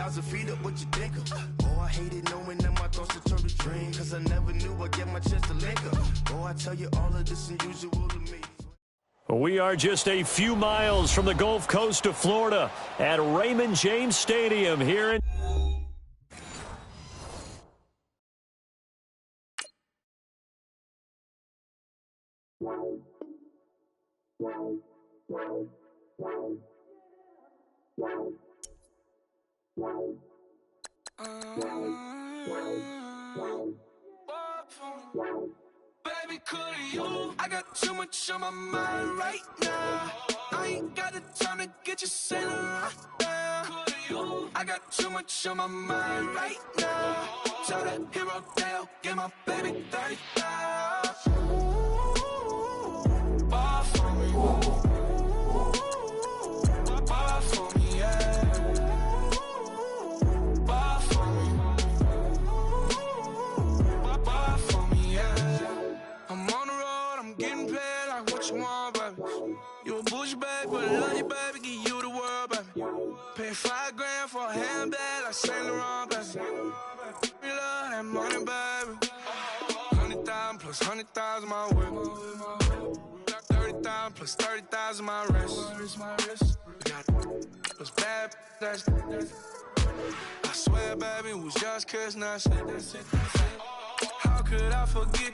2,000 feet up, what you think of? Oh, I hated knowing that my thoughts turned to dream, cause I never knew I'd get my chance to link up. Oh, I tell you all of this unusual to me. We are just a few miles from the Gulf Coast of Florida at Raymond James Stadium here in... Baby, could you? I got too much on my mind right now. I ain't got the time to get you sailing right now. Could you? I got too much on my mind right now. Tell that hero Dale, get my baby 30,000. Bar for me. Bar for me, yeah. Bar for me. Bar for me, yeah. I'm on the road, I'm getting paid like what you want, baby. You a bush, baby, but I love you, baby, give you the world, baby. Pay $5 grand for a handbag like Saint Laurent, baby. You love that money, baby. 100,000 plus 100,000 my way. 30,000 plus 30,000 my wrist. Got those bad, that's I swear, baby, it was just kiss, that's it. How could I forget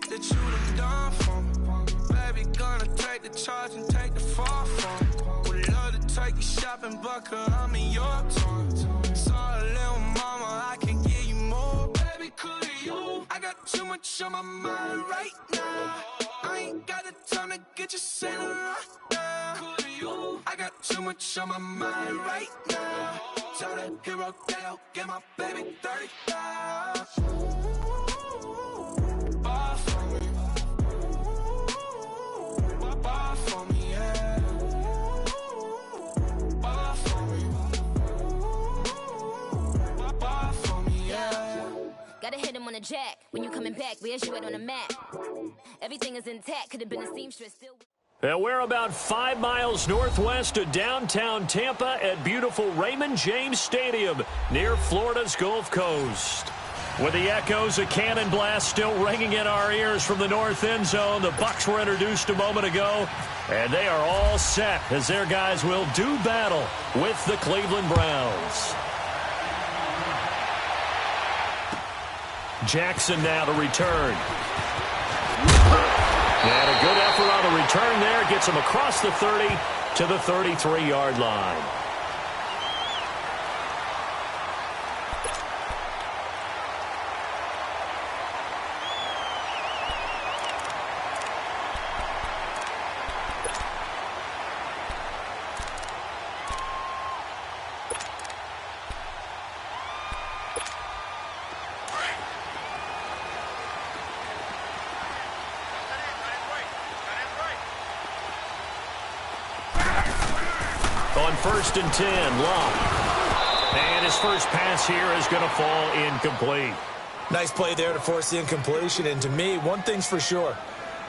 that you done for me? Baby, gonna take the charge and take the fall from me. Would love to take you shopping, but I'm in your town. Sorry, little mama, I can give you more. Baby, could you? I got too much on my mind right now. I ain't got the time to get you sailing right now. Could you? I got too much on my mind right now. Tell that hero Dale, get my baby 30,000. Bar for me. Bar for me, yeah. Bar for me. Bar for me, yeah. Gotta hit him on the jack. When you coming back, where's you at on the map? Everything is intact. Could have been a seamstress still. And we're about 5 miles northwest of downtown Tampa at beautiful Raymond James Stadium near Florida's Gulf Coast. With the echoes of cannon blast still ringing in our ears from the north end zone, the Bucs were introduced a moment ago, and they are all set as their guys will do battle with the Cleveland Browns. Jackson now to return. And a good effort on the return there. Gets him across the 30 to the 33-yard line. On 1st and 10, Locke. And his first pass here is going to fall incomplete. Nice play there to force the incompletion. And to me, one thing's for sure.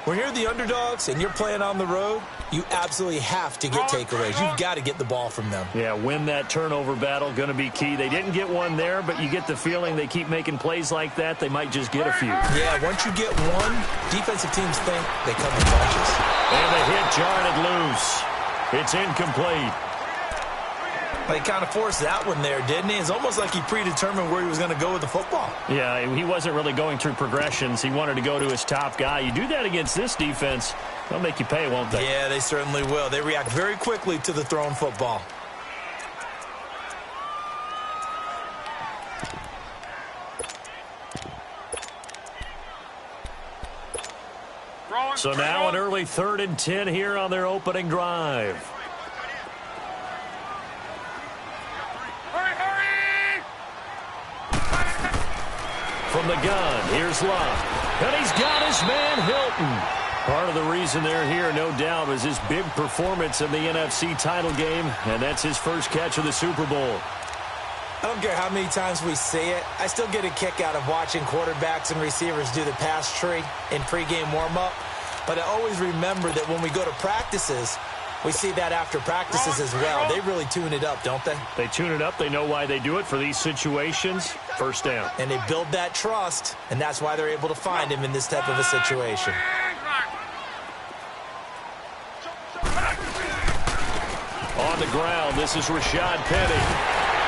When you're the underdogs and you're playing on the road, you absolutely have to get takeaways. You've got to get the ball from them. Yeah, win that turnover battle, going to be key. They didn't get one there, but you get the feeling they keep making plays like that, they might just get a few. Yeah, once you get one, defensive teams think they come in bunches. And the hit jarred it loose. It's incomplete. He kind of forced that one there, didn't he? It's almost like he predetermined where he was going to go with the football. Yeah, he wasn't really going through progressions. He wanted to go to his top guy. You do that against this defense, they'll make you pay, won't they? Yeah, they certainly will. They react very quickly to the thrown football. So now an early 3rd and 10 here on their opening drive. From the gun, here's Locke. And he's got his man Hilton. Part of the reason they're here, no doubt, is his big performance in the NFC title game, and that's his first catch of the Super Bowl. I don't care how many times we say it, I still get a kick out of watching quarterbacks and receivers do the pass tree in pregame warm-up. But I always remember that when we go to practices, We see that after practices as well. They really tune it up, don't they? They tune it up. They know why they do it for these situations. First down. And they build that trust, and that's why they're able to find him in this type of a situation. On the ground, this is Rashad Penny.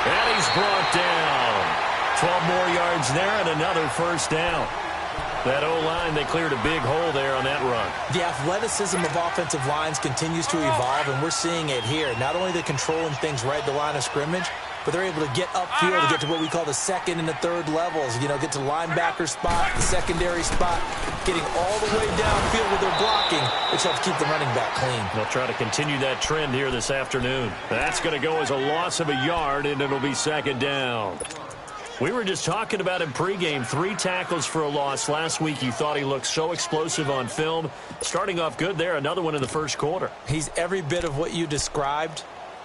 And he's brought down. 12 more yards there and another first down. That O-line, they cleared a big hole there on that run. The athleticism of offensive lines continues to evolve, and we're seeing it here. Not only are they controlling things right at the line of scrimmage, but they're able to get upfield to get to what we call the second and the third levels. You know, get to linebacker spot, the secondary spot, getting all the way downfield with their blocking, which helps keep the running back clean. They'll try to continue that trend here this afternoon. That's going to go as a loss of a yard, and it'll be second down. We were just talking about him pregame. 3 tackles for a loss. Last week you thought he looked so explosive on film. Starting off good there. Another one in the first quarter. He's every bit of what you described.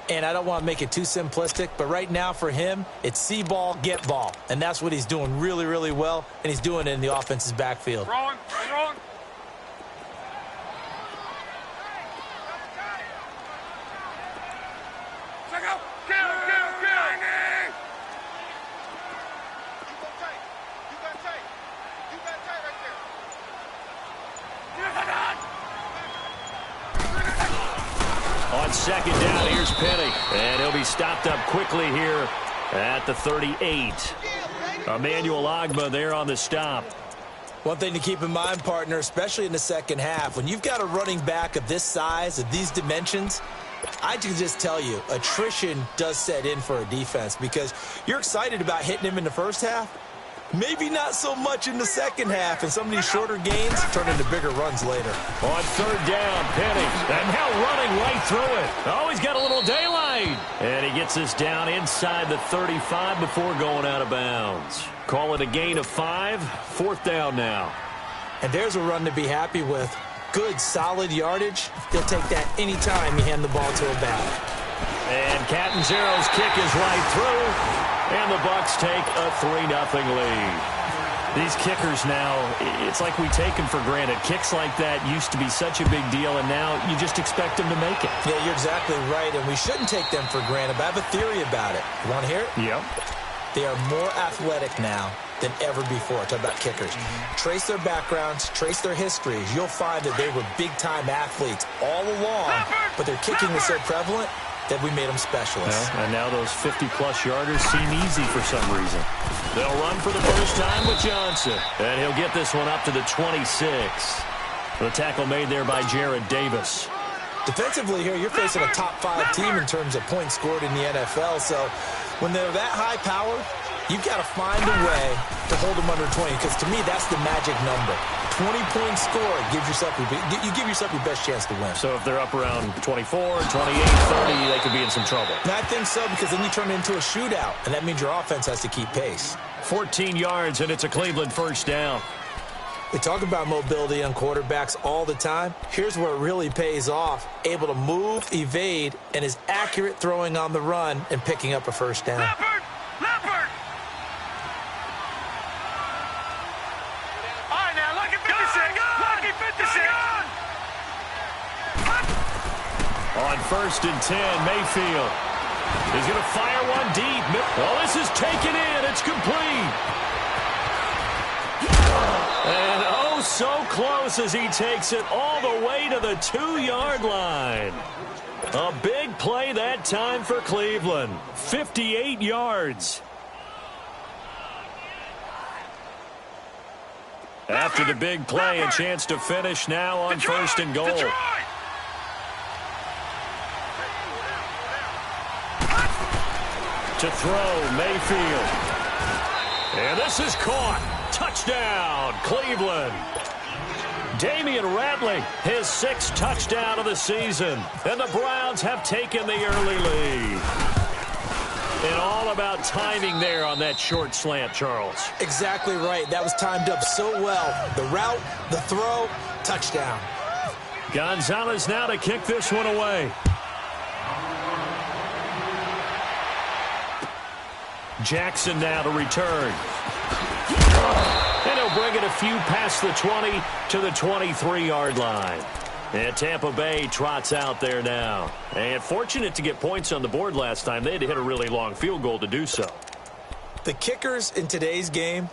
And I don't want to make it too simplistic, but right now for him, it's see ball, get ball. And that's what he's doing really, really well. And he's doing it in the offense's backfield. Wrong. On second down, here's Penny. And he'll be stopped up quickly here at the 38. Emmanuel Ogbah there on the stop. One thing to keep in mind, partner, especially in the second half, when you've got a running back of this size, of these dimensions, I can just tell you, attrition does set in for a defense because you're excited about hitting him in the first half. Maybe not so much in the second half, and some of these shorter gains turn into bigger runs later. On third down, Penny. And now running right through it. Oh, he's got a little daylight. And he gets this down inside the 35 before going out of bounds. Call it a gain of 5. Fourth down now. And there's a run to be happy with. Good, solid yardage. They'll take that anytime you hand the ball to a back. And Catanzaro's kick is right through. And the Bucs take a 3-0 lead. These kickers now, it's like we take them for granted. Kicks like that used to be such a big deal, and now you just expect them to make it. Yeah, you're exactly right, and we shouldn't take them for granted, but I have a theory about it. You want to hear it? Yep. They are more athletic now than ever before. Talk about kickers. Trace their backgrounds, trace their histories. You'll find that they were big-time athletes all along, but their kicking was so prevalent that we made them specialists. Well, and now those 50-plus yarders seem easy for some reason. They'll run for the first time with Johnson. And he'll get this one up to the 26. The tackle made there by Jared Davis. Defensively here, you're facing a top-5 team in terms of points scored in the NFL. So when they're that high power, you've got to find a way to hold them under 20, because to me, that's the magic number. 20-point score gives yourself you give yourself your best chance to win. So if they're up around 24, 28, 30, they could be in some trouble. And I think so, because then you turn it into a shootout, and that means your offense has to keep pace. 14 yards, and it's a Cleveland first down. We talk about mobility on quarterbacks all the time. Here's where it really pays off. Able to move, evade, and is accurate throwing on the run and picking up a first down. Leopard! All right, now, lucky 56. Lucky 56. On first and 10, Mayfield. He's going to fire one deep. Oh, this is taken in. It's complete. And oh, so close as he takes it all the way to the 2-yard line. A big play that time for Cleveland. 58 yards. After the big play, a chance to finish now on first and goal. To throw, Mayfield. And this is caught. Touchdown, Cleveland. Damian Ratley, his 6th touchdown of the season. And the Browns have taken the early lead. And all about timing there on that short slant, Charles. Exactly right. That was timed up so well. The route, the throw, touchdown. Gonzalez now to kick this one away. Jackson now to return. And he'll bring it a few past the 20 to the 23-yard line. And Tampa Bay trots out there now. And fortunate to get points on the board last time. They had to hit a really long field goal to do so. The kickers in today's game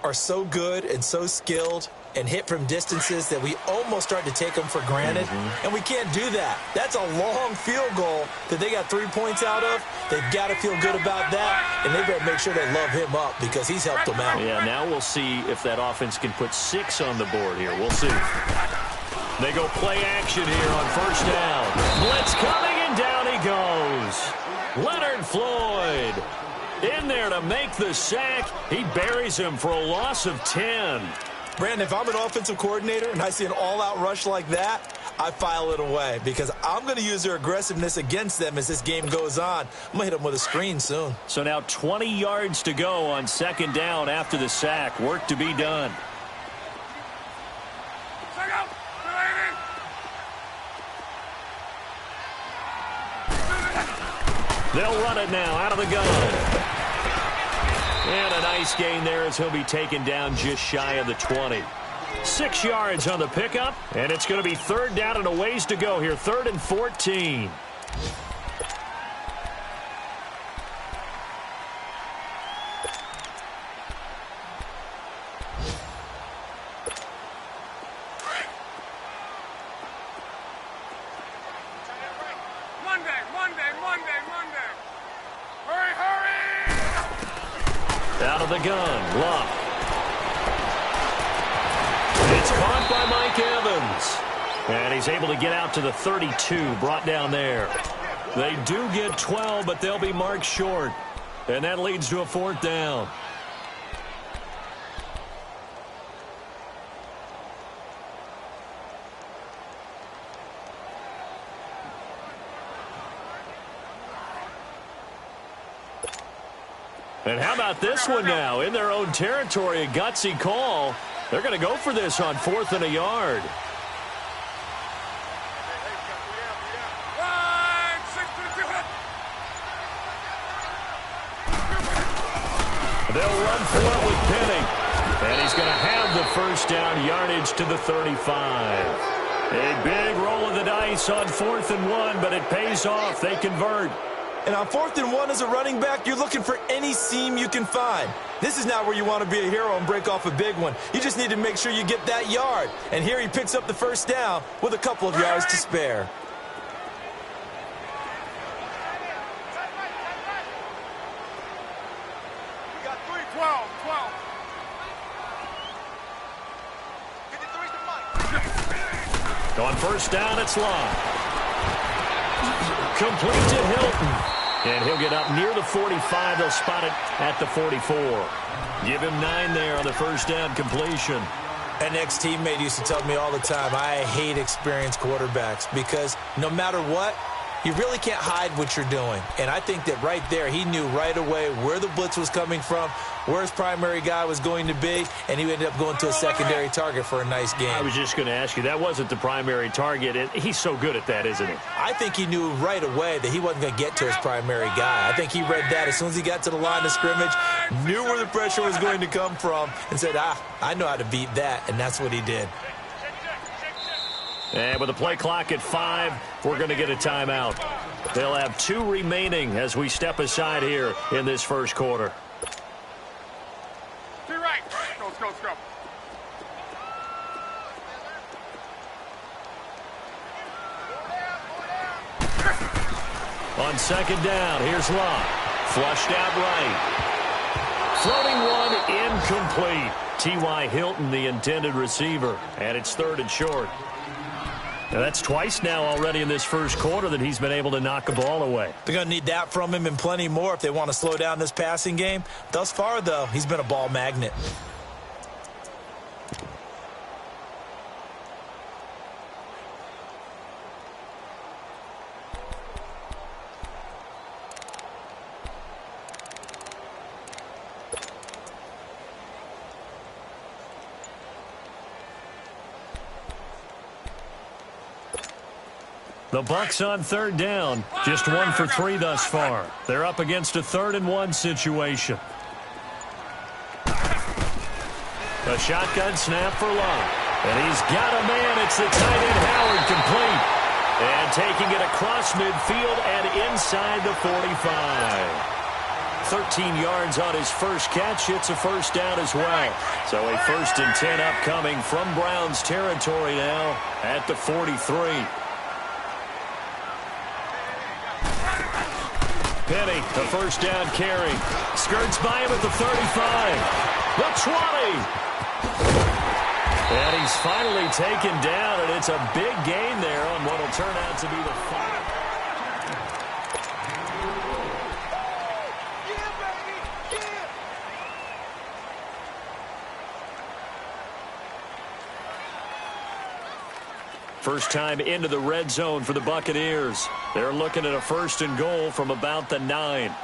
are so good and so skilled and hit from distances that we almost start to take them for granted. And we can't do that. That's a long field goal that they got 3 points out of. They've got to feel good about that, and they better make sure they love him up because he's helped them out. Yeah, now we'll see if that offense can put 6 on the board here. We'll see. They go play action here on first down. Blitz coming, and down he goes. Leonard Floyd in there to make the sack. He buries him for a loss of 10. Brandon, if I'm an offensive coordinator and I see an all-out rush like that, I file it away because I'm going to use their aggressiveness against them as this game goes on. I'm going to hit them with a screen soon. So now 20 yards to go on second down after the sack. Work to be done. They'll run it now out of the gun. And a nice gain there as he'll be taken down just shy of the 20. 6 yards on the pickup, and it's going to be third down and a ways to go here. 3rd and 14. Monday. Hurry! Out of the gun, Luck. It's caught by Mike Evans. And he's able to get out to the 32, brought down there. They do get 12, but they'll be marked short. And that leads to a 4th down. And how about this one now? In their own territory, a gutsy call. They're going to go for this on 4th and a yard. They'll run for it with Penny. And he's going to have the first down, yardage to the 35. A big roll of the dice on 4th and 1, but it pays off. They convert. And on 4th and 1 as a running back, you're looking for any seam you can find. This is not where you want to be a hero and break off a big one. You just need to make sure you get that yard. And here he picks up the first down with a couple of yards to spare. We got 12. 53's to Mike. On first down, it's Long. Complete to Hilton. And he'll get up near the 45. They'll spot it at the 44. Give him 9 there on the first down completion. An ex-teammate used to tell me all the time, I hate experienced quarterbacks because no matter what, you really can't hide what you're doing. And I think that right there, he knew right away where the blitz was coming from, where his primary guy was going to be, and he ended up going to a secondary target for a nice game. I was just going to ask you, that wasn't the primary target, and he's so good at that, isn't he? I think he knew right away that he wasn't going to get to his primary guy. I think he read that as soon as he got to the line of scrimmage, knew where the pressure was going to come from, and said, I know how to beat that, and that's what he did. And with the play clock at 5, we're going to get a timeout. They'll have 2 remaining as we step aside here in this first quarter. To your right. Go. On second down, here's Locke. Flushed out right. Floating one, incomplete. T.Y. Hilton, the intended receiver. And it's 3rd and short. Now, that's twice now already in this first quarter that he's been able to knock a ball away. They're going to need that from him and plenty more if they want to slow down this passing game. Thus far, though, he's been a ball magnet. The Bucs on 3rd down. Just 1 for 3 thus far. They're up against a 3rd and 1 situation. A shotgun snap for Locke. And he's got a man. It's the tight end, Howard, complete. And taking it across midfield and inside the 45. 13 yards on his first catch. It's a first down as well. So a 1st and 10 upcoming from Browns territory now at the 43. Penny, the first down carry. Skirts by him at the 35. The 20. And he's finally taken down, and it's a big gain there on what will turn out to be the 5. First time into the red zone for the Buccaneers. They're looking at a 1st and goal from about the 9.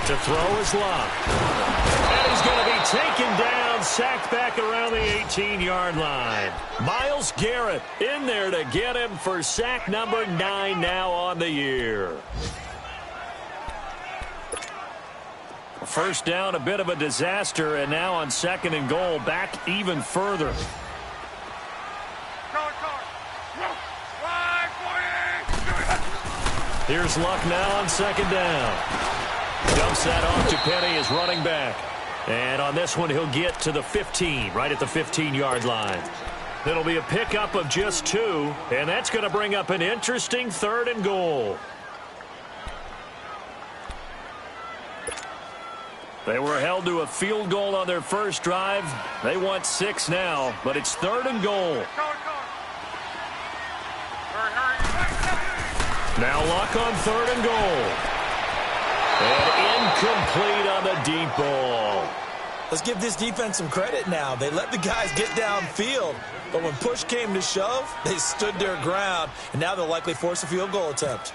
To throw is Locke. And he's going to be taken down, sacked back around the 18-yard line. Myles Garrett in there to get him for sack number 9 now on the year. First down, a bit of a disaster, and now on 2nd and goal, back even further. Here's Luck now on 2nd down. Dumps that off to Penny as running back. And on this one, he'll get to the 15, right at the 15-yard line. It'll be a pickup of just 2, and that's going to bring up an interesting 3rd and goal. They were held to a field goal on their first drive. They want 6 now, but it's 3rd and goal. Now Luck on 3rd and goal. And incomplete on the deep ball. Let's give this defense some credit now. They let the guys get downfield, but when push came to shove, they stood their ground, and now they'll likely force a field goal attempt.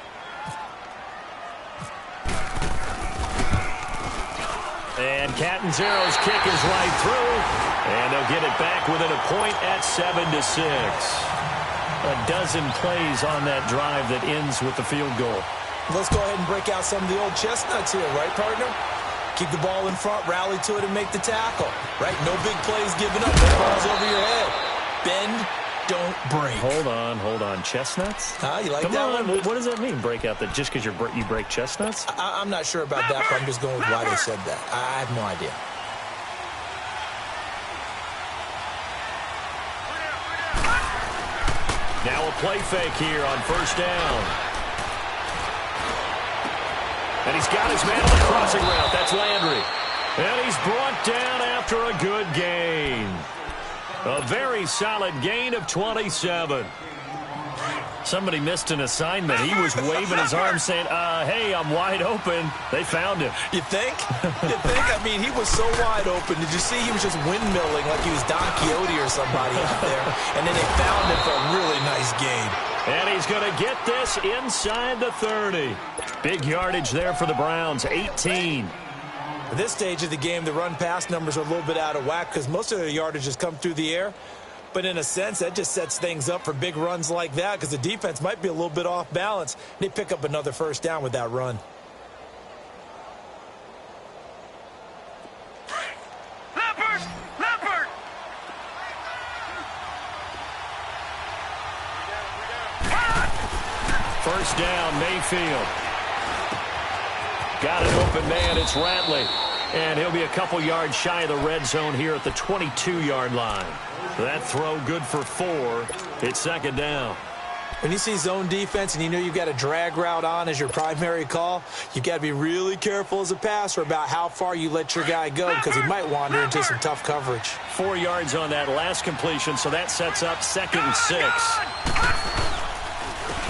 And Catanzaro's kick is right through, and they'll get it back within a point at 7-6. A dozen plays on that drive that ends with the field goal. Let's go ahead and break out some of the old chestnuts here, right, partner? Keep the ball in front, rally to it, and make the tackle, right? No big plays given up, no balls over your head. Bend, don't break. Hold on. Chestnuts? You like Come that on. one? What does that mean, break out? That just because you break chestnuts? I'm not sure about that, but I'm just going with why they said that. I have no idea. Now a play fake here on 1st down. And he's got his man on the crossing route. That's Landry. And he's brought down after a good gain. A very solid gain of 27. Somebody missed an assignment. He was waving his arms saying, hey, I'm wide open. They found him. You think? I mean, he was so wide open. Did you see he was just windmilling like he was Don Quixote or somebody out there? And then they found him for a really nice gain. And he's going to get this inside the 30. Big yardage there for the Browns, 18. At this stage of the game, the run-pass numbers are a little bit out of whack because most of their yardage has come through the air. But in a sense, that just sets things up for big runs like that because the defense might be a little bit off balance. They pick up another 1st down with that run. Leopard! First down, Mayfield. Got an open man, it's Ratley. And he'll be a couple yards shy of the red zone here at the 22-yard line. That throw good for 4. It's 2nd down. When you see zone defense and you know you've got a drag route on as your primary call, you've got to be really careful as a passer about how far you let your guy go because he might wander into some tough coverage. 4 yards on that last completion, so that sets up 2nd and 6.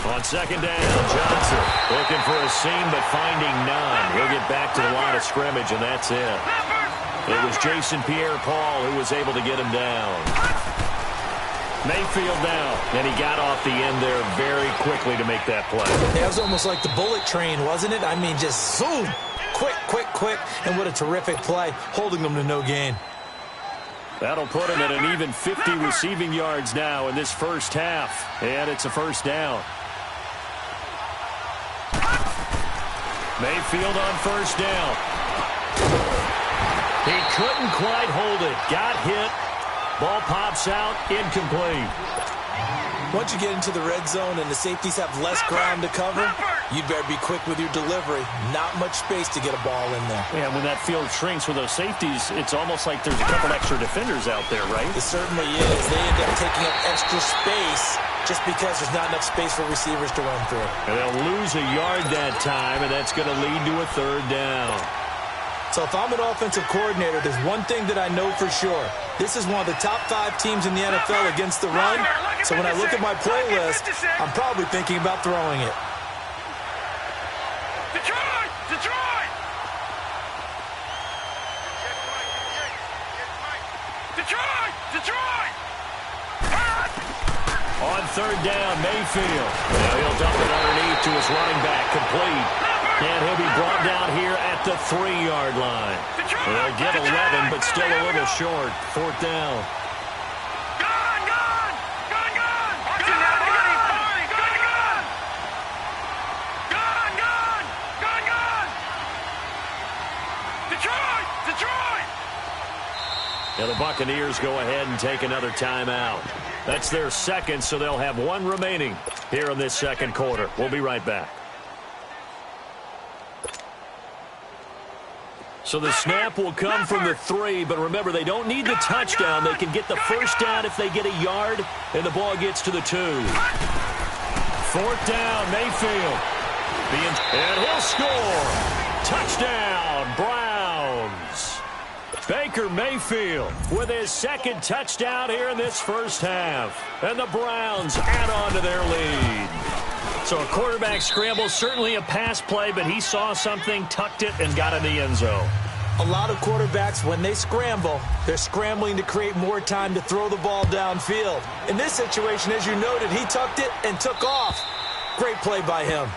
On 2nd down, Johnson looking for a seam but finding none. He'll get back to the line of scrimmage, and that's it. It was Jason Pierre-Paul who was able to get him down. Mayfield now, and he got off the end there very quickly to make that play. It was almost like the bullet train, wasn't it? I mean, just zoom, quick, and what a terrific play, holding them to no gain. That'll put him at an even 50 receiving yards now in this first half. And it's a first down. Mayfield on first down. He couldn't quite hold it. Got hit. Ball pops out. Incomplete. Once you get into the red zone and the safeties have less ground to cover, you'd better be quick with your delivery. Not much space to get a ball in there. Yeah, when that field shrinks with those safeties, it's almost like there's a couple extra defenders out there, right? It certainly is. They end up taking up extra space just because there's not enough space for receivers to run through. And they'll lose a yard that time, and that's going to lead to a third down. So if I'm an offensive coordinator, there's one thing that I know for sure. This is one of the top 5 teams in the NFL against the run. So when I look at my playlist, I'm probably thinking about throwing it. Detroit! Detroit! Detroit! Detroit! On third down, Mayfield. Now he'll dump it underneath to his running back, complete. And he'll be brought down here at the 3-yard line. They'll get 11, but still a little short. Fourth down. Gone! Gone! Gone! Gone! Watch it now! Gone! Gone! Gone! Gone! Gone! Gone! Detroit! Detroit! And the Buccaneers go ahead and take another timeout. That's their second, so they'll have one remaining here in this second quarter. We'll be right back. So the snap will come from the 3, but remember, they don't need the touchdown. They can get the first down if they get a yard, and the ball gets to the 2. Fourth down, Mayfield. And he'll score. Touchdown, Browns. Baker Mayfield with his second touchdown here in this first half. And the Browns add on to their lead. So a quarterback scramble, certainly a pass play, but he saw something, tucked it, and got in the end zone. A lot of quarterbacks, when they scramble, they're scrambling to create more time to throw the ball downfield. In this situation, as you noted, he tucked it and took off. Great play by him.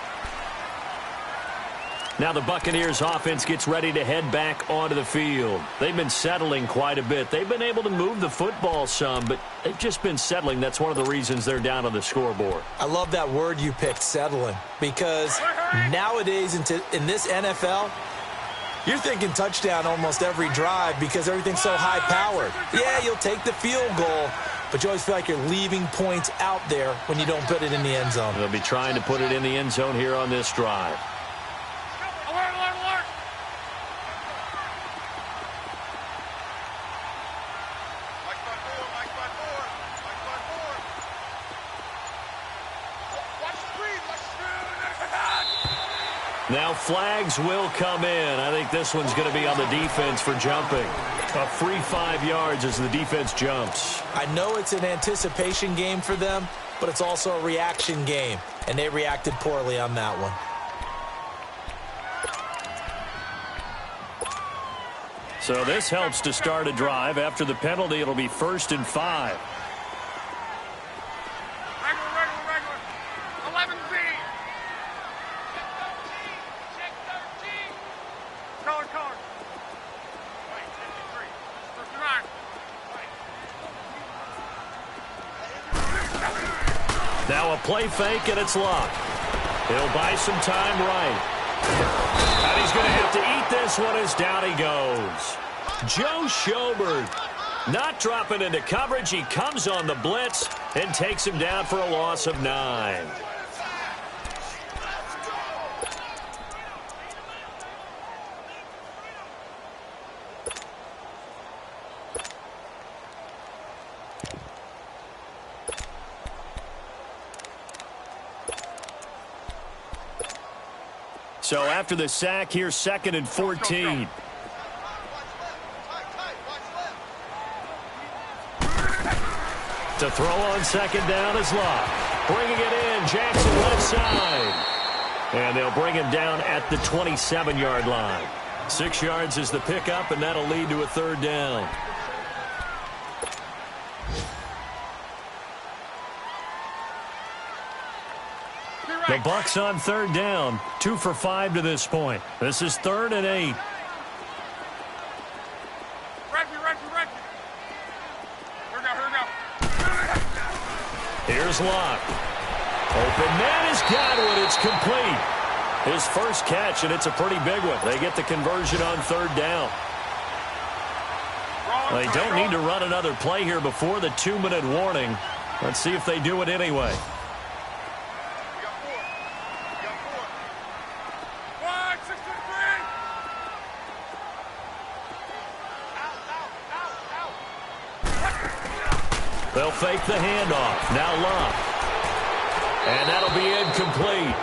Now the Buccaneers offense gets ready to head back onto the field. They've been settling quite a bit. They've been able to move the football some, but they've just been settling. That's one of the reasons they're down on the scoreboard. I love that word you picked, settling, because nowadays in this NFL, you're thinking touchdown almost every drive because everything's so high-powered. Yeah, you'll take the field goal, but you always feel like you're leaving points out there when you don't put it in the end zone. They'll be trying to put it in the end zone here on this drive. Now flags will come in. I think this one's going to be on the defense for jumping. A free 5 yards as the defense jumps. I know it's an anticipation game for them, but it's also a reaction game, and they reacted poorly on that one. So this helps to start a drive. After the penalty, it'll be 1st and 5. Regular. 11B. Check 13. Color. Wait, 53. 59. Now a play fake, and it's locked. He'll buy some time right. And he's going to have to eat this one as down he goes. Joe Schobert not dropping into coverage. He comes on the blitz and takes him down for a loss of 9. So after the sack, here's 2nd and 14. To throw on second down is Locke. Bringing it in, Jackson left side. And they'll bring him down at the 27-yard line. 6 yards is the pickup, and that'll lead to a third down. The Bucs on third down, 2 for 5 to this point. This is 3rd and 8. Ready. Here's Locke. Open man is Godwin. It's complete. His first catch, and it's a pretty big one. They get the conversion on third down. They don't need to run another play here before the 2-minute warning. Let's see if they do it anyway. They'll fake the handoff. Now Locke. And that'll be incomplete.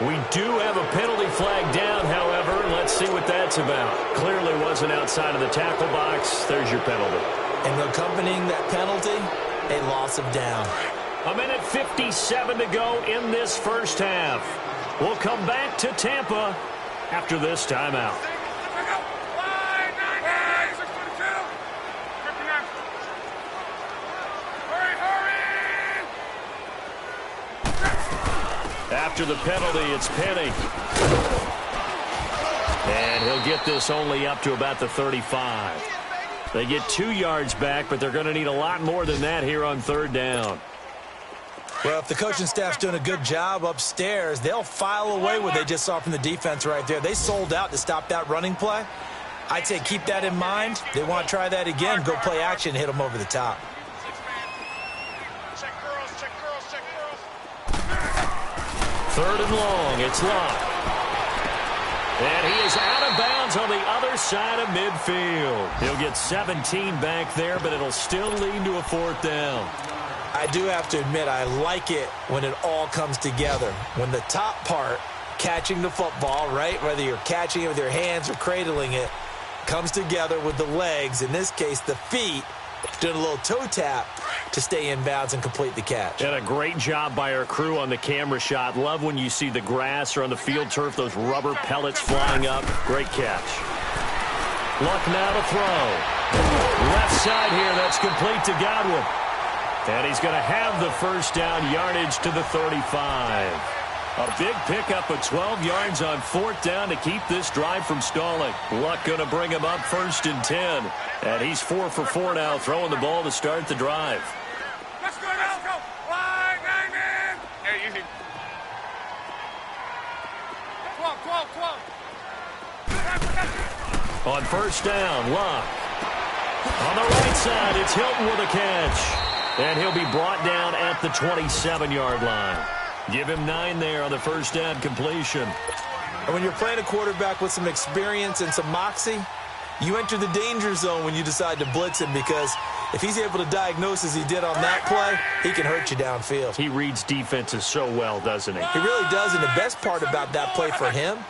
We do have a penalty flag down, however. Let's see what that's about. Clearly wasn't outside of the tackle box. There's your penalty. And accompanying that penalty, a loss of down. 1:57 to go in this first half. We'll come back to Tampa after this timeout. After the penalty, it's Penny. And he'll get this only up to about the 35. They get 2 yards back, but they're going to need a lot more than that here on third down. Well, if the coaching staff's doing a good job upstairs, they'll file away what they just saw from the defense right there. They sold out to stop that running play. I'd say keep that in mind. They want to try that again, go play action, hit them over the top. Third and long, it's Locke. And he is out of bounds on the other side of midfield. He'll get 17 back there, but it'll still lead to a fourth down. I do have to admit, I like it when it all comes together. When the top part, catching the football, right, whether you're catching it with your hands or cradling it, comes together with the legs, in this case the feet, doing a little toe tap to stay in bounds and complete the catch. And a great job by our crew on the camera shot. Love when you see the grass or on the field turf, those rubber pellets flying up. Great catch. Luck now to throw. Left side here, that's complete to Godwin. And he's going to have the first down, yardage to the 35. A big pickup of 12 yards on fourth down to keep this drive from stalling. Luck going to bring him up first and 10. And he's 4 for 4 now, throwing the ball to start the drive. Let's go now. Let's go. Wide, man. Hey, easy. 12. On first down, Luck. On the right side, it's Hilton with a catch. And he'll be brought down at the 27-yard line. Give him 9 there on the first down completion. And when you're playing a quarterback with some experience and some moxie, you enter the danger zone when you decide to blitz him, because if he's able to diagnose as he did on that play, he can hurt you downfield. He reads defenses so well, doesn't he? He really does, and the best part about that play for him,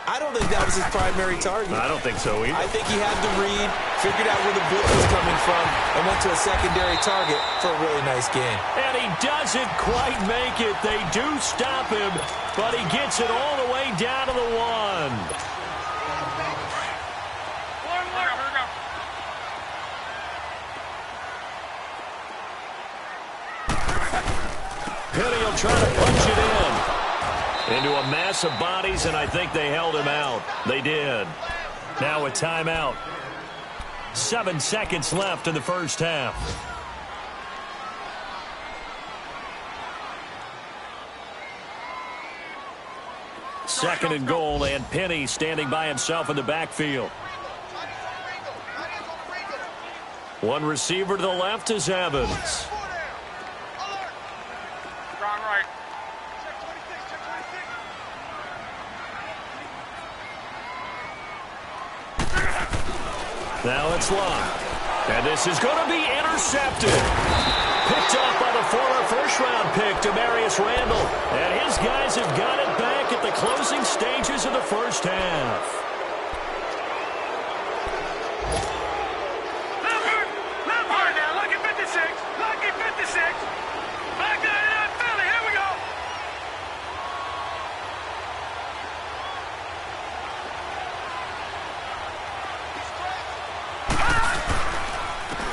I don't think that was his primary target. I don't think so either. I think he had to read, figured out where the blitz was coming from, and went to a secondary target for a really nice gain. And he doesn't quite make it. They do stop him, but he gets it all the way down to the 1. Penny will try to punch it in. Into a mass of bodies, and I think they held him out. They did. Now a timeout. 7 seconds left in the first half. Second and goal, and Penny standing by himself in the backfield. One receiver to the left is Evans. Now it's Locke. And this is going to be intercepted. Picked up by the former first-round pick, Demarius Randall. And his guys have got it back at the closing stages of the first half. Leopard now, lucky 56. Lucky 56. Back to Philly. Here we go.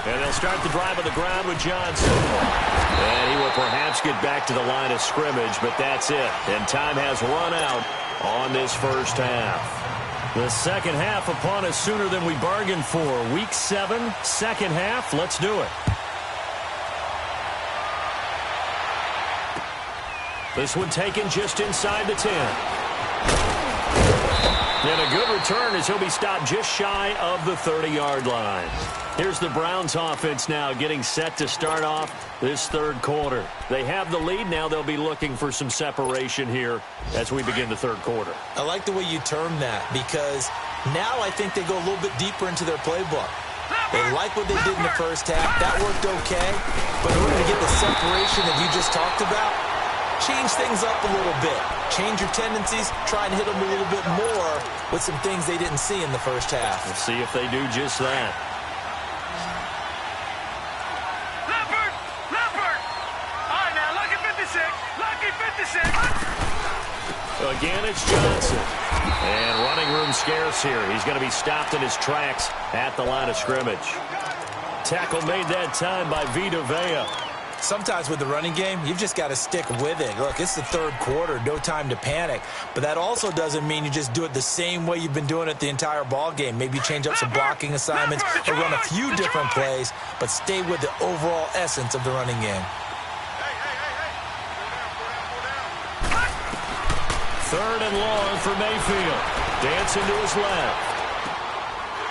And they'll start the drive on the ground with Johnson. And he will perhaps get back to the line of scrimmage, but that's it. And time has run out on this first half. The second half upon us sooner than we bargained for. Week 7, second half. Let's do it. This one taken just inside the 10. And a good return as he'll be stopped just shy of the 30-yard line. Here's the Browns offense now getting set to start off this third quarter. They have the lead. Now they'll be looking for some separation here as we begin the third quarter. I like the way you term that because now I think they go a little bit deeper into their playbook. They like what they did in the first half. That worked okay. But in order to get the separation that you just talked about, change things up a little bit. Change your tendencies. Try and hit them a little bit more with some things they didn't see in the first half. We'll see if they do just that. Again, it's Johnson. And running room scarce here. He's going to be stopped in his tracks at the line of scrimmage. Tackle made that time by Vita Vea. Sometimes with the running game, you've just got to stick with it. Look, it's the third quarter, no time to panic. But that also doesn't mean you just do it the same way you've been doing it the entire ball game. Maybe change up some blocking assignments or run a few different plays, but stay with the overall essence of the running game. Third and long for Mayfield. Dancing to his left.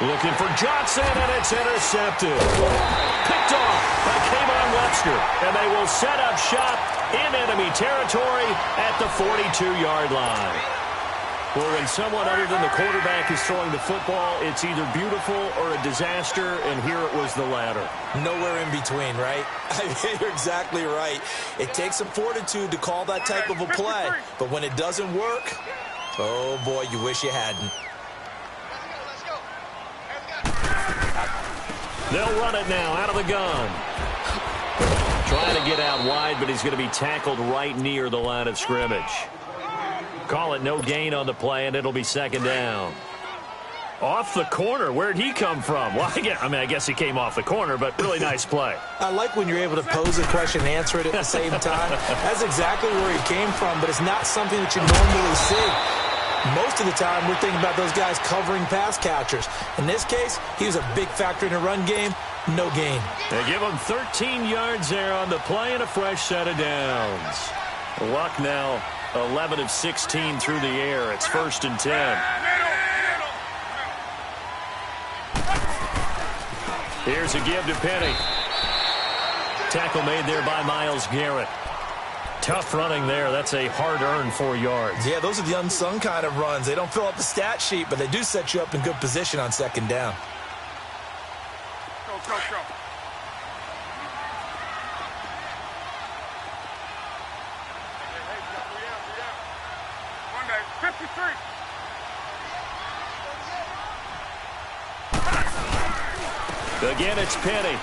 Looking for Johnson, and it's intercepted. Picked off by K'Von Webster. And they will set up shop in enemy territory at the 42-yard line. Well, when someone other than the quarterback is throwing the football, it's either beautiful or a disaster, and here it was the latter. Nowhere in between, right? I mean, you're exactly right. It takes some fortitude to call that type of a play, but when it doesn't work, oh boy, you wish you hadn't. They'll run it now out of the gun. Trying to get out wide, but he's going to be tackled right near the line of scrimmage. Call it no gain on the play, and it'll be second down. Off the corner. Where'd he come from? Well, I guess he came off the corner, but really nice play. I like when you're able to pose a question and answer it at the same time. That's exactly where he came from, but it's not something that you normally see. Most of the time, we're thinking about those guys covering pass catchers. In this case, he was a big factor in the run game. No gain. They give him 13 yards there on the play and a fresh set of downs. Luck now 11 of 16 through the air. It's 1st and 10. Here's a give to Penny. Tackle made there by Myles Garrett. Tough running there. That's a hard-earned 4 yards. Yeah, those are the unsung kind of runs. They don't fill up the stat sheet, but they do set you up in good position on second down. Go. One day, 53. Again, it's Penny.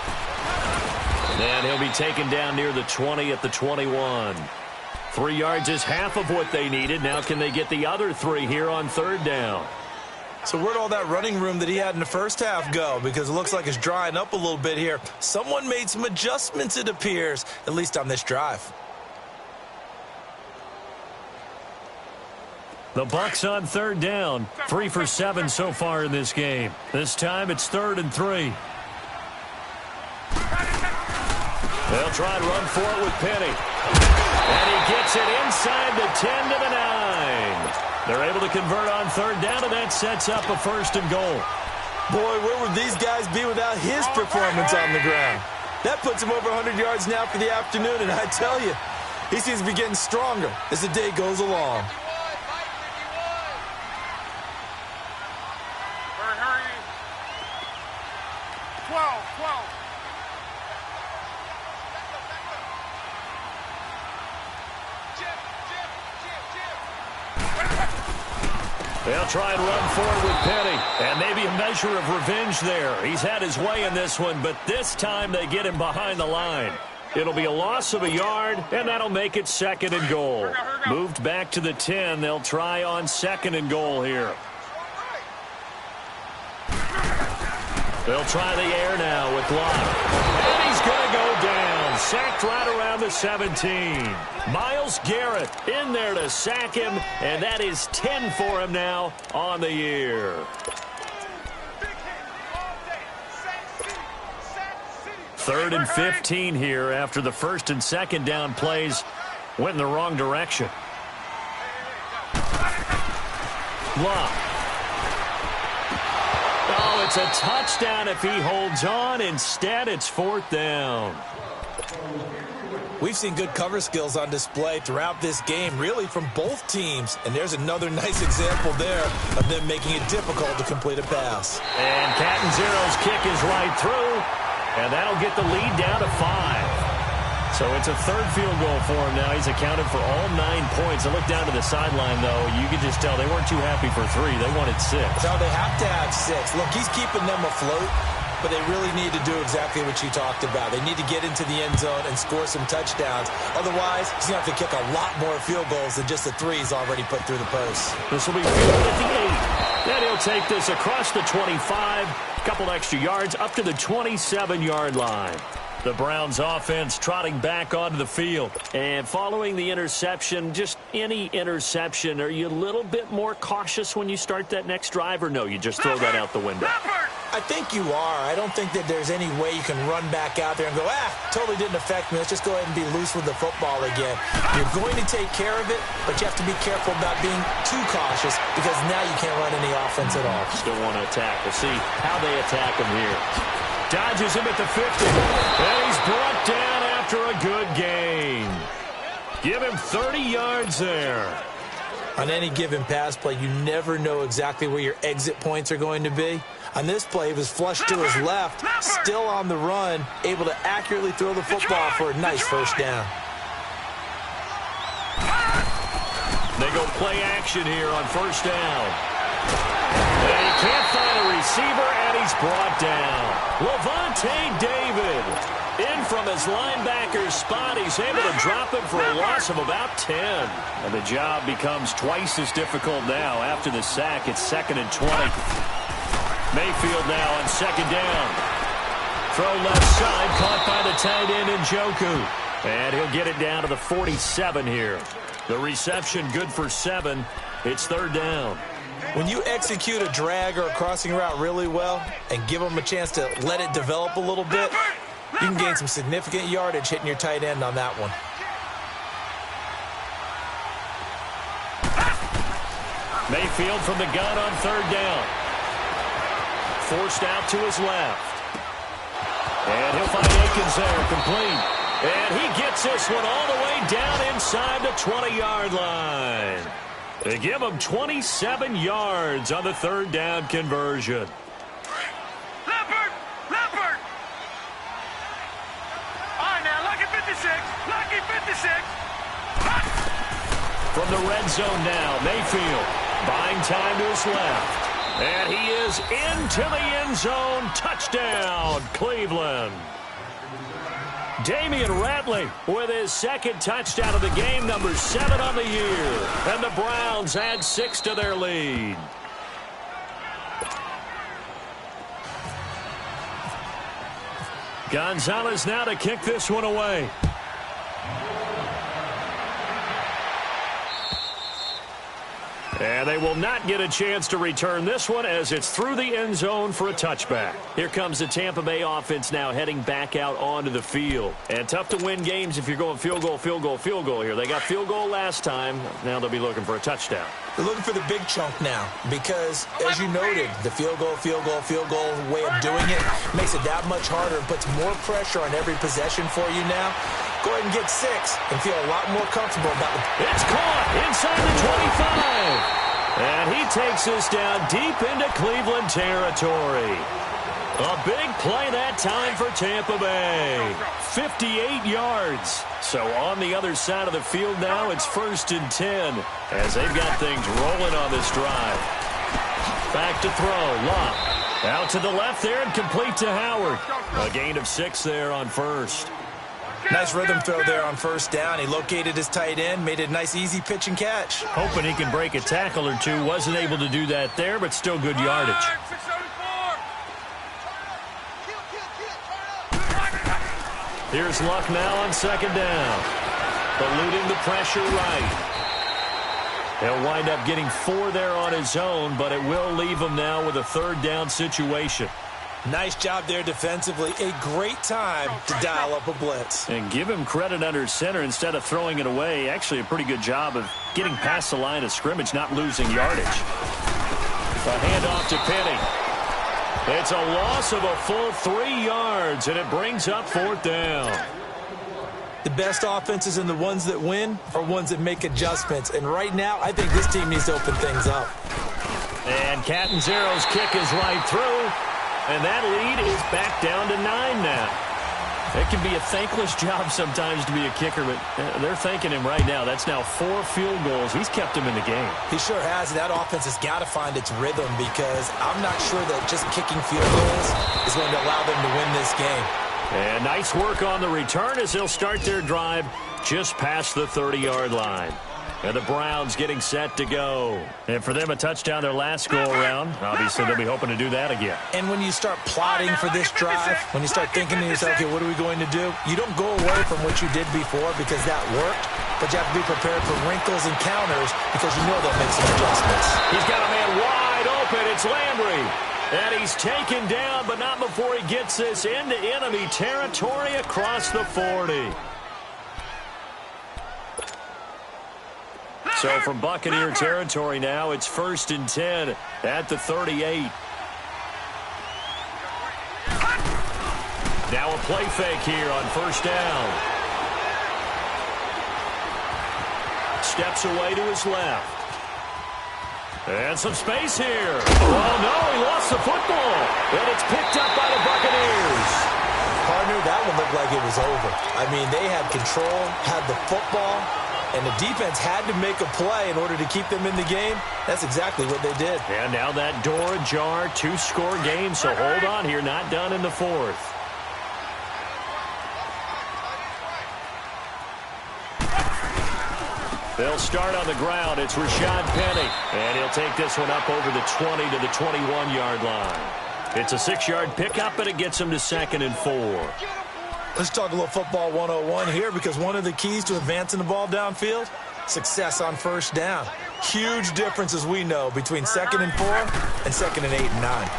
And he'll be taken down near the 20 at the 21. 3 yards is half of what they needed. Now can they get the other 3 here on third down? So where'd all that running room that he had in the first half go? Because it looks like it's drying up a little bit here. Someone made some adjustments, it appears, at least on this drive. The Bucs on third down. 3 for 7 so far in this game. This time it's 3rd and 3. They'll try and run for it with Penny. And he gets it inside the 10 to the 9. They're able to convert on third down, and that sets up a 1st and goal. Boy, where would these guys be without his performance on the ground? That puts him over 100 yards now for the afternoon, and I tell you, he seems to be getting stronger as the day goes along. Hurry. 12. They'll try and run forward with Penny. And maybe a measure of revenge there. He's had his way in this one, but this time they get him behind the line. It'll be a loss of a yard, and that'll make it 2nd and goal. Moved back to the 10. They'll try on 2nd and goal here. They'll try the air now with Locke. And he's going to go down. Sacked right around the 17. Myles Garrett in there to sack him, and that is 10 for him now on the year. 3rd and 15 here after the 1st and 2nd down plays Went in the wrong direction. Lock. Oh, it's a touchdown if he holds on. Instead, it's 4th down. We've seen good cover skills on display throughout this game, really from both teams. And there's another nice example there of them making it difficult to complete a pass. And Catanzero's kick is right through, and that'll get the lead down to 5. So it's a 3rd field goal for him now. He's accounted for all 9 points. I look down to the sideline, though. You could just tell they weren't too happy for 3. They wanted 6. No, they have to have 6. Look, he's keeping them afloat, but they really need to do exactly what you talked about. They need to get into the end zone and score some touchdowns. Otherwise, he's going to have to kick a lot more field goals than just the 3 he's already put through the post. This will be fielded at the 8. Then he'll take this across the 25, a couple extra yards up to the 27-yard line. The Browns offense trotting back onto the field. And following the interception, just any interception, are you a little bit more cautious when you start that next drive, or no, you just throw that out the window? I think you are. I don't think that there's any way you can run back out there and go, totally didn't affect me. Let's just go ahead and be loose with the football again. You're going to take care of it, but you have to be careful about being too cautious because now you can't run any offense at all. Still want to attack. We'll see how they attack him here. Dodges him at the 50, and he's brought down after a good gain. Give him 30 yards there. On any given pass play, you never know exactly where your exit points are going to be. On this play, he was flushed to his left, still on the run, able to accurately throw the football for a nice first down. They go play action here on first down. And he can't find a receiver, and he's brought down. Levante David in from his linebacker's spot. He's able to drop him for a loss of about 10. And the job becomes twice as difficult now. After the sack, it's 2nd and 20. Mayfield now on 2nd down. Throw left side, caught by the tight end Njoku. And he'll get it down to the 47 here. The reception good for 7. It's 3rd down. When you execute a drag or a crossing route really well and give them a chance to let it develop a little bit, you can gain some significant yardage hitting your tight end on that one. Mayfield from the gun on 3rd down. Forced out to his left. And he'll find Akins there, complete. And he gets this one all the way down inside the 20-yard line. They give him 27 yards on the 3rd down conversion. Leopard! Leopard! All right, now, lucky 56. Lucky 56. From the red zone now, Mayfield buying time to his left. And he is into the end zone. Touchdown, Cleveland. Damian Ratley with his 2nd touchdown of the game, number 7 on the year. And the Browns add 6 to their lead. Gonzalez now to kick this one away. And they will not get a chance to return this one as it's through the end zone for a touchback. Here comes the Tampa Bay offense now heading back out onto the field. And tough to win games if you're going field goal, field goal, field goal here. They got field goal last time. Now they'll be looking for a touchdown. They're looking for the big chunk now because, as you noted, the field goal way of doing it makes it that much harder and puts more pressure on every possession for you now. Go ahead and get 6 and feel a lot more comfortable about it. It's caught inside the 25. And he takes this down deep into Cleveland territory. A big play that time for Tampa Bay. 58 yards. So on the other side of the field now, it's 1st and 10 as they've got things rolling on this drive. Back to throw. Locke out to the left there and complete to Howard. A gain of 6 there on 1st. Nice rhythm throw there on 1st down. He located his tight end, made it a nice easy pitch and catch. Hoping he can break a tackle or two. Wasn't able to do that there, but still good yardage. Here's Luck now on 2nd down. Eluding the pressure right. He'll wind up getting 4 there on his own, but it will leave him now with a 3rd down situation. Nice job there defensively. A great time to dial up a blitz. And give him credit under center instead of throwing it away. Actually a pretty good job of getting past the line of scrimmage, not losing yardage. A handoff to Penny. It's a loss of a full 3 yards, and it brings up 4th down. The best offenses and the ones that win are ones that make adjustments. And right now, I think this team needs to open things up. And Catanzaro's kick is right through. And that lead is back down to 9 now. It can be a thankless job sometimes to be a kicker, but they're thanking him right now. That's now 4 field goals. He's kept him in the game. He sure has. That offense has got to find its rhythm because I'm not sure that just kicking field goals is going to allow them to win this game. And nice work on the return as they'll start their drive just past the 30-yard line. And the Browns getting set to go. And for them, a touchdown their last go-around. Obviously, they'll be hoping to do that again. And when you start plotting for this drive, when you start thinking to yourself, okay, what are we going to do? You don't go away from what you did before because that worked, but you have to be prepared for wrinkles and counters because you know they'll make some adjustments. He's got a man wide open. It's Landry. And he's taken down, but not before he gets this into enemy territory across the 40. So from Buccaneer territory now, it's 1st and 10 at the 38. Now a play fake here on 1st down. Steps away to his left. And some space here. Oh, no, he lost the football. And it's picked up by the Buccaneers. Partner, that one looked like it was over. I mean, they had control, had the football, and the defense had to make a play in order to keep them in the game. That's exactly what they did. And now that door ajar, 2-score game, so hold on here, not done in the 4th. They'll start on the ground. It's Rashad Penny. And he'll take this one up over the 20 to the 21-yard line. It's a 6-yard pickup, and it gets him to 2nd and 4. Let's talk a little football 101 here because one of the keys to advancing the ball downfield, success on 1st down. Huge difference, as we know, between 2nd and 4 and 2nd and 8 and 9.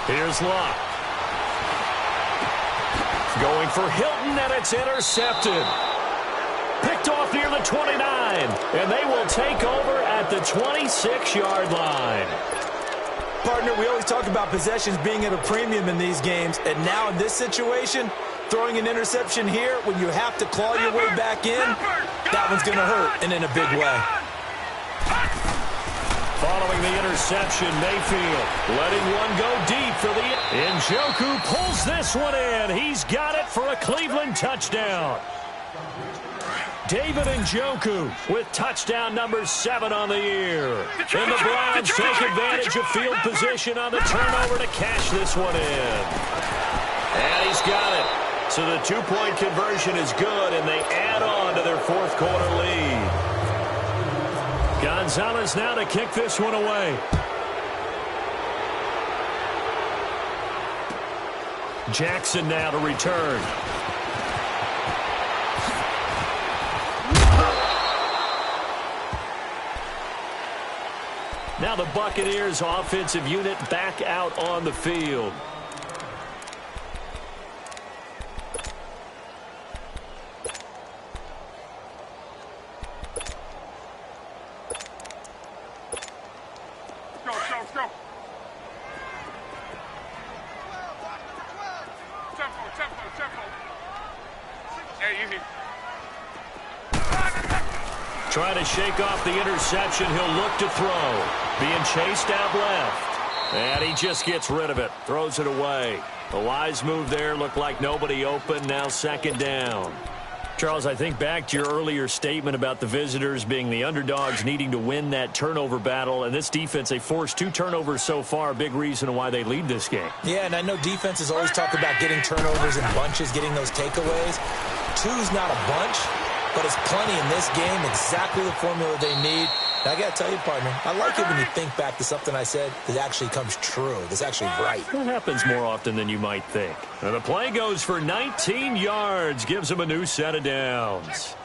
Here's Locke. Going for Hilton, and it's intercepted. Picked off near the 29, and they will take over at the 26-yard line. Partner, we always talk about possessions being at a premium in these games, and now in this situation, throwing an interception here when you have to claw your way back in, that one's going to hurt, and in a big way. Following the interception, Mayfield letting one go deep for the... Njoku pulls this one in. He's got it for a Cleveland touchdown. David Njoku with touchdown number 7 on the year. And the Browns take advantage of field position on the turnover to cash this one in. And he's got it. So the 2-point conversion is good, and they add on to their 4th quarter lead. Gonzalez now to kick this one away. Jackson now to return. Now the Buccaneers offensive unit back out on the field. Go. Tempo. Hey, easy. Trying to shake off the interception. He'll look to throw. Being chased out left. And he just gets rid of it. Throws it away. A wise move there. Looked like nobody open. Now 2nd down. Charles, I think back to your earlier statement about the visitors being the underdogs needing to win that turnover battle. And this defense, they forced 2 turnovers so far. Big reason why they lead this game. Yeah, and I know defenses always talk about getting turnovers in bunches, getting those takeaways. 2's not a bunch, but it's plenty in this game. Exactly the formula they need. And I got to tell you, partner, I like it when you think back to something I said that actually comes true. That's actually right. That happens more often than you might think. And the play goes for 19 yards. Gives him a new set of downs.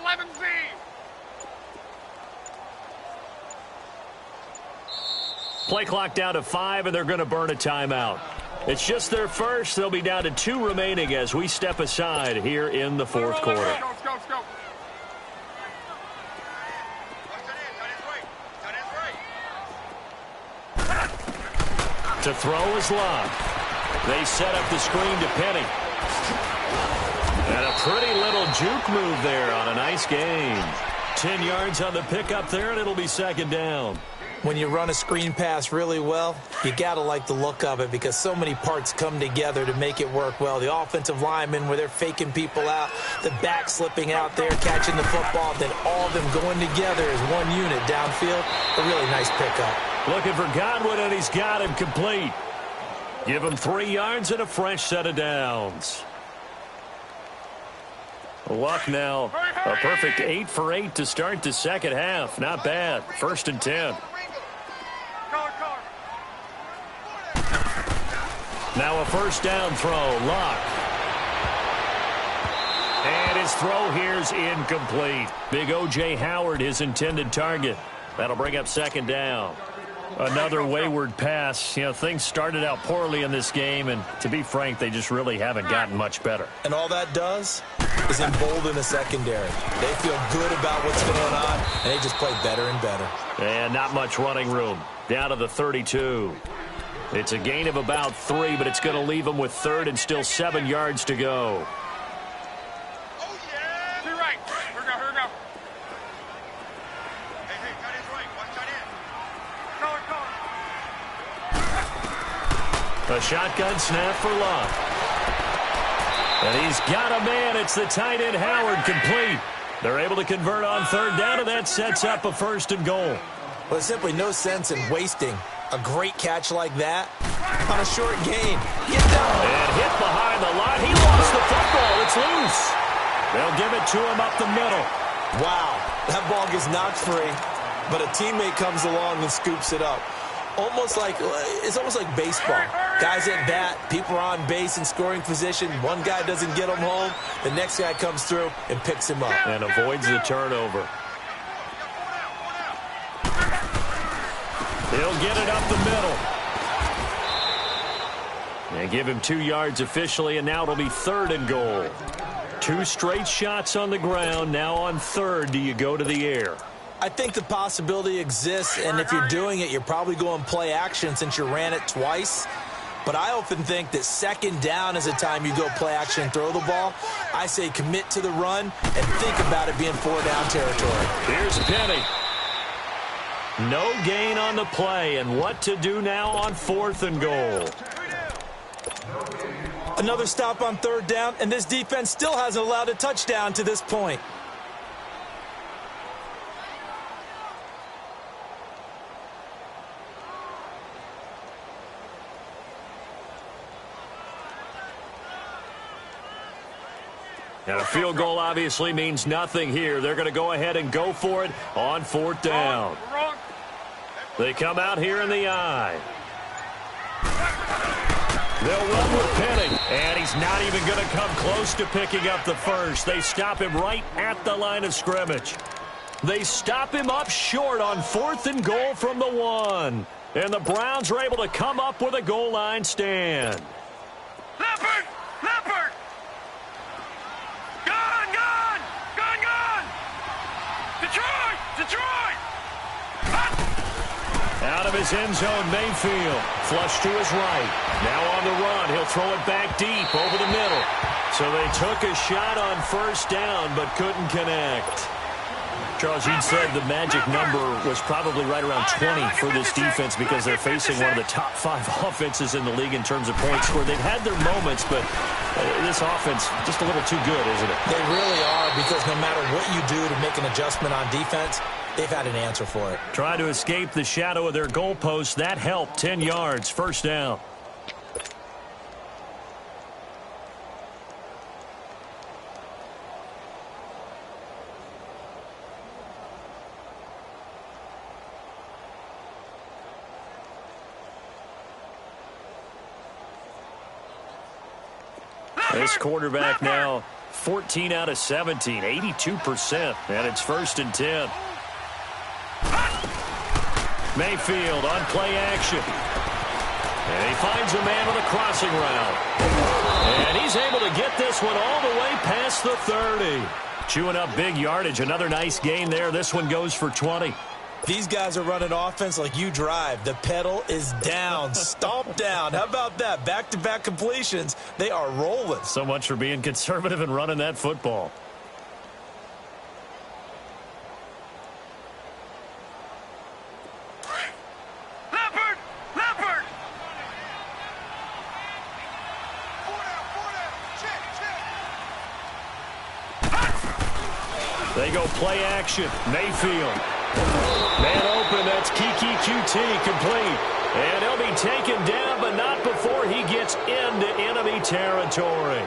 11Z. Play clock down to 5, and they're going to burn a timeout. It's just their first. They'll be down to 2 remaining as we step aside here in the fourth quarter. Let's go. To throw is Locke. They set up the screen to Penny. And a pretty little juke move there on a nice game. 10 yards on the pickup there, and it'll be second down. When you run a screen pass really well, you got to like the look of it because so many parts come together to make it work well. The offensive linemen where they're faking people out, the back slipping out there, catching the football, then all of them going together as one unit downfield. A really nice pickup. Looking for Godwin, and he's got him complete. Give him 3 yards and a fresh set of downs. Luck now, a perfect 8 for 8 to start the second half. Not bad. 1st and 10. Now a first down throw. Luck. And his throw here's incomplete. Big O.J. Howard, his intended target. That'll bring up second down. Another wayward pass. You know, things started out poorly in this game, and to be frank, they just really haven't gotten much better. And all that does is embolden the secondary. They feel good about what's going on, and they just play better and better. And not much running room. Down to the 32. It's a gain of about 3, but it's going to leave them with 3rd and still 7 yards to go. Oh, yeah. To your right. Here we go. Hey, cut his right. Watch cut in. A shotgun snap for Locke. And he's got a man. It's the tight end Howard, complete. They're able to convert on 3rd down, and that sets up a 1st and goal. Well, there's simply no sense in wasting a great catch like that on a short gain. Get down. And hit behind the line. He lost the football. It's loose. They'll give it to him up the middle. Wow, that ball gets knocked free, but a teammate comes along and scoops it up. It's almost like baseball. Guys at bat, people are on base in scoring position. One guy doesn't get him home. The next guy comes through and picks him up. And avoids the turnover. He'll get it up the middle. And give him 2 yards officially, and now it'll be 3rd and goal. 2 straight shots on the ground. Now on 3rd, do you go to the air? I think the possibility exists, and if you're doing it, you're probably going play action since you ran it twice. But I often think that 2nd down is a time you go play action and throw the ball. I say commit to the run and think about it being 4-down territory. Here's Penny. No gain on the play, and what to do now on 4th and goal. Another stop on 3rd down, and this defense still hasn't allowed a touchdown to this point. And a field goal obviously means nothing here. They're going to go ahead and go for it on 4th down. They come out here in the eye. They'll run with Penny, and he's not even going to come close to picking up the first. They stop him right at the line of scrimmage. They stop him up short on 4th and goal from the 1. And the Browns are able to come up with a goal line stand. Leopard! Detroit! Out of his end zone, Mayfield. Flush to his right. Now on the run. He'll throw it back deep over the middle. So they took a shot on 1st down, but couldn't connect. Charles, you said the magic number was probably right around 20 for this defense because they're facing one of the top 5 offenses in the league in terms of points scored. They've had their moments, but this offense just a little too good, isn't it? They really are, because no matter what you do to make an adjustment on defense, they've had an answer for it. Trying to escape the shadow of their goalpost. That helped. 10 yards. 1st down. This quarterback now 14 out of 17, 82%, and it's 1st and 10. Mayfield on play action. And he finds a man on the crossing route. And he's able to get this one all the way past the 30. Chewing up big yardage. Another nice gain there. This one goes for 20. These guys are running offense like you drive. The pedal is down, stomp down. How about that? Back-to-back completions. They are rolling. So much for being conservative and running that football. They go play action. Mayfield. Man open. That's Kiki QT complete. And he'll be taken down, but not before he gets into enemy territory.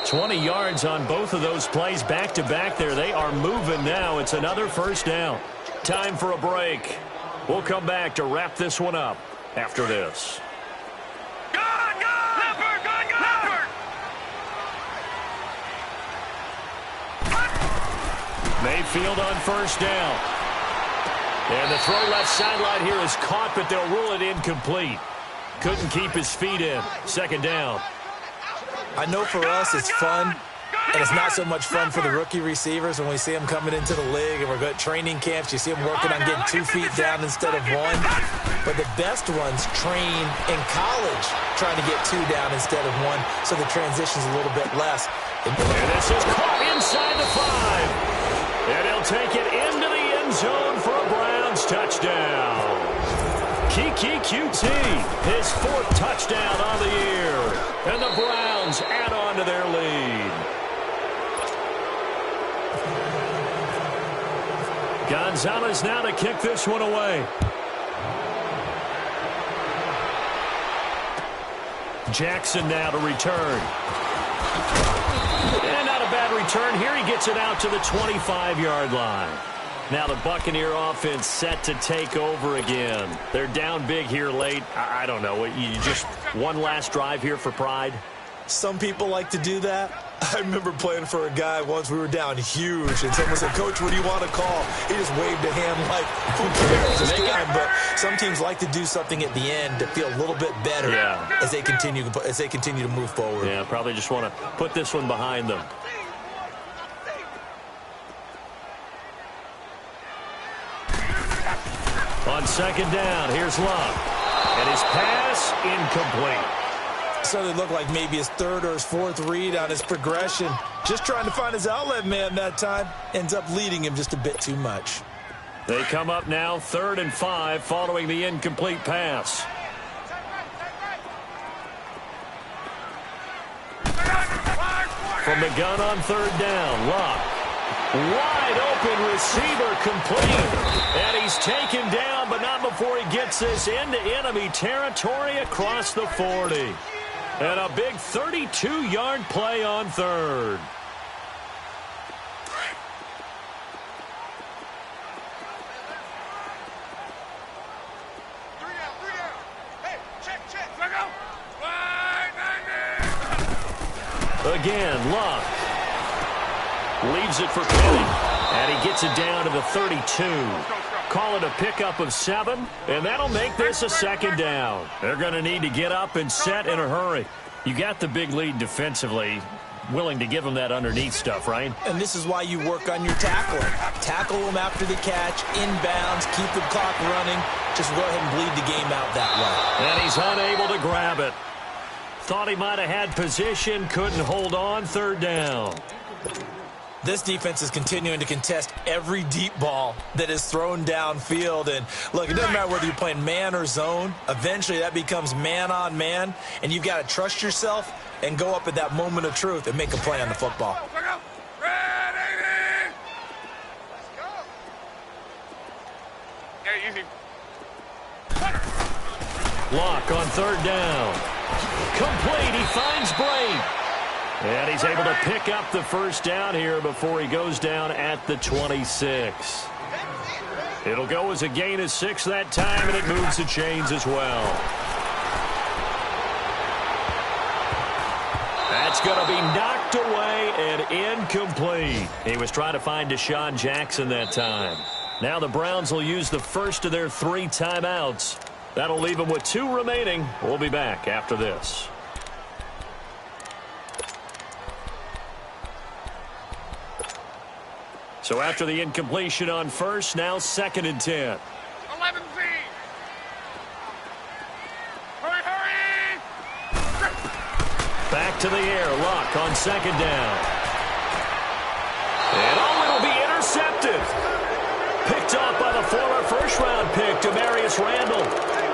20 yards on both of those plays back-to-back there. They are moving now. It's another 1st down. Time for a break. We'll come back to wrap this one up after this. Mayfield on 1st down. And the throw left sideline here is caught, but they'll rule it incomplete. Couldn't keep his feet in. 2nd down. I know for us it's fun, and it's not so much fun for the rookie receivers when we see them coming into the league and we're going to training camps. You see them working on getting 2 feet down instead of 1. But the best ones train in college trying to get 2 down instead of 1, so the transition's a little bit less. And this is caught inside the 5. And he'll take it into the end zone for a Browns touchdown. Kiki QT, his 4th touchdown on the year. And the Browns add on to their lead. Gonzalez now to kick this one away. Jackson now to return. And not a bad return here. He gets it out to the 25-yard line. Now the Buccaneer offense set to take over again. They're down big here late. I don't know. You just one last drive here for pride? Some people like to do that. I remember playing for a guy once. We were down huge, and someone said, "Coach, what do you want to call?" He just waved a hand like, who cares? It's time. But some teams like to do something at the end to feel a little bit better as they continue to move forward. Yeah, probably just want to put this one behind them. On 2nd down, here's Love. And his pass incomplete. So they look like maybe his 3rd or his 4th read on his progression. Just trying to find his outlet man that time. Ends up leading him just a bit too much. They come up now 3rd and 5 following the incomplete pass. From the gun on 3rd down, Luck. Wide open receiver complete. And he's taken down, but not before he gets this into enemy territory across the 40. And a big 32-yard play on 3rd. Again, Luck. Leaves it for Penny. And he gets it down to the 32. Call it a pickup of 7, and that'll make this a 2nd down. They're going to need to get up and set in a hurry. You got the big lead defensively. Willing to give them that underneath stuff, right? And this is why you work on your tackling. Tackle them after the catch, inbounds, keep the clock running. Just go ahead and bleed the game out that way. And he's unable to grab it. Thought he might have had position, couldn't hold on. 3rd down. This defense is continuing to contest every deep ball that is thrown downfield. And, look, it doesn't matter whether you're playing man or zone. Eventually, that becomes man-on-man, and you've got to trust yourself and go up at that moment of truth and make a play on the football. Lock on 3rd down. Complete. He finds Bray. And he's able to pick up the 1st down here before he goes down at the 26. It'll go as a gain of 6 that time, and it moves the chains as well. That It's going to be knocked away and incomplete. He was trying to find Deshaun Jackson that time. Now the Browns will use the first of their 3 timeouts. That'll leave them with 2 remaining. We'll be back after this. So after the incompletion on first, now 2nd and 10. 11 feet. Hurry, hurry! Back to the air. Luck on 2nd down. And it'll be intercepted. Picked off by the former first-round pick, Demarius Randall.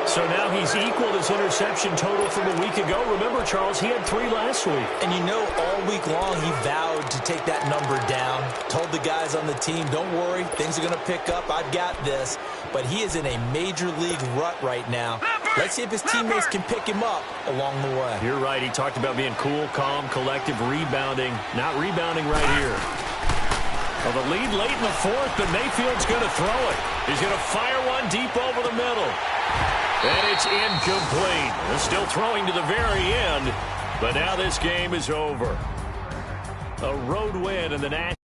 So now he's equaled his interception total from a week ago. Remember, Charles, he had 3 last week. And you know, all week long he vowed to take that number down. Told the guys on the team, don't worry, things are going to pick up. I've got this. But he is in a major league rut right now. Let's see if his teammates can pick him up along the way. You're right. He talked about being cool, calm, collective, rebounding. Not rebounding right here. Well, the lead late in the 4th, but Mayfield's going to throw it. He's going to fire one deep over the middle. And it's incomplete. They're still throwing to the very end, but now this game is over. A road win in the national.